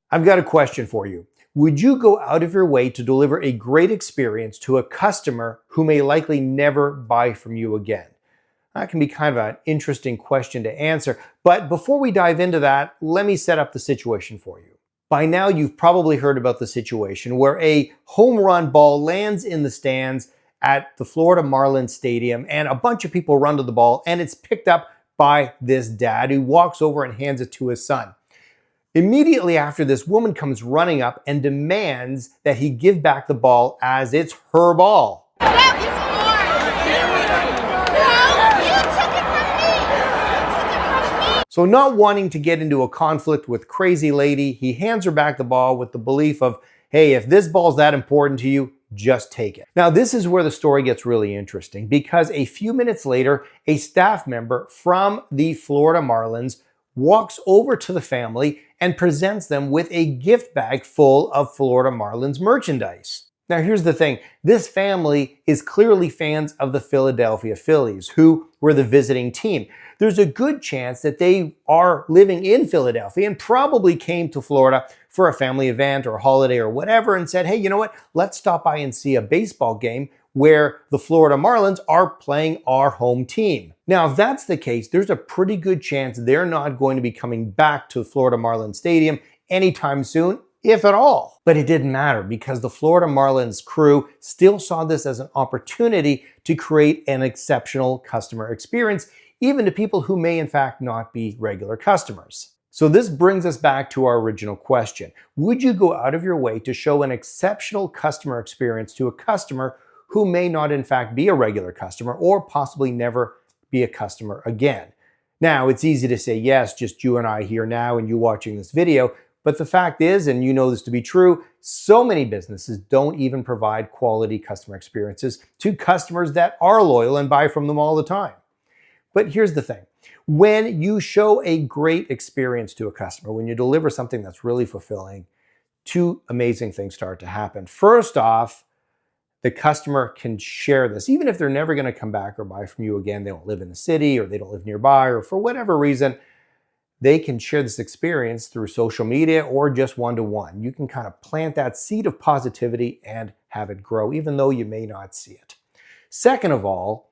I've got a question for you. Would you go out of your way to deliver a great experience to a customer who may likely never buy from you again? That can be kind of an interesting question to answer, but before we dive into that, let me set up the situation for you. By now, you've probably heard about the situation where a home run ball lands in the stands at the Florida Marlins stadium, and a bunch of people run to the ball, and it's picked up by this dad who walks over and hands it to his son. Immediately after, this woman comes running up and demands that he give back the ball as it's her ball. No, it's No, you took it from me. You took it from me. So not wanting to get into a conflict with crazy lady, he hands her back the ball with the belief of, hey, if this ball's that important to you, just take it. Now, this is where the story gets really interesting because a few minutes later, a staff member from the Florida Marlins walks over to the family and presents them with a gift bag full of Florida Marlins merchandise. Now, here's the thing. This family is clearly fans of the Philadelphia Phillies, who were the visiting team. There's a good chance that they are living in Philadelphia and probably came to Florida for a family event or a holiday or whatever and said, hey, you know what? Let's stop by and see a baseball game where the Florida Marlins are playing our home team. Now, if that's the case, there's a pretty good chance they're not going to be coming back to Florida Marlins Stadium anytime soon, if at all. But it didn't matter because the Florida Marlins crew still saw this as an opportunity to create an exceptional customer experience, even to people who may in fact not be regular customers. So this brings us back to our original question. Would you go out of your way to show an exceptional customer experience to a customer who may not in fact be a regular customer or possibly never be a customer again? Now, it's easy to say yes, just you and I here now and you watching this video, but the fact is, and you know this to be true, so many businesses don't even provide quality customer experiences to customers that are loyal and buy from them all the time. But here's the thing. When you show a great experience to a customer, when you deliver something that's really fulfilling, two amazing things start to happen. First off, the customer can share this. Even if they're never going to come back or buy from you again, they don't live in the city or they don't live nearby or for whatever reason, they can share this experience through social media or just one-to-one. You can kind of plant that seed of positivity and have it grow, even though you may not see it. Second of all,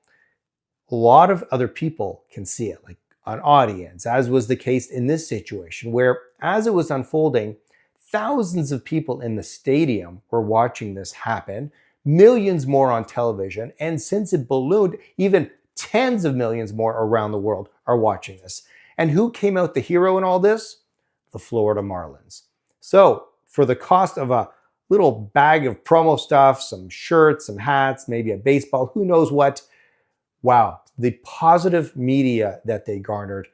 a lot of other people can see it, like an audience, as was the case in this situation, where as it was unfolding, thousands of people in the stadium were watching this happen, millions more on television, and since it ballooned, even tens of millions more around the world are watching this. And who came out the hero in all this? The Florida Marlins. So for the cost of a little bag of promo stuff, some shirts, some hats, maybe a baseball, who knows what, wow, the positive media that they garnered,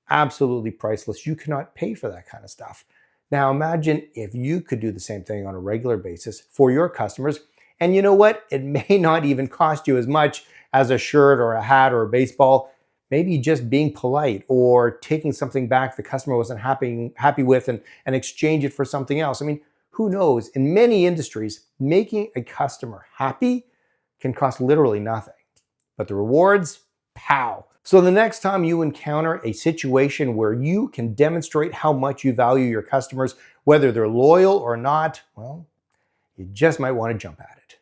absolutely priceless. You cannot pay for that kind of stuff. Now imagine if you could do the same thing on a regular basis for your customers. And you know what? It may not even cost you as much as a shirt or a hat or a baseball. Maybe just being polite or taking something back the customer wasn't happy with and exchange it for something else. I mean, who knows? In many industries, making a customer happy can cost literally nothing. But the rewards, pow. So the next time you encounter a situation where you can demonstrate how much you value your customers, whether they're loyal or not, well, you just might want to jump at it.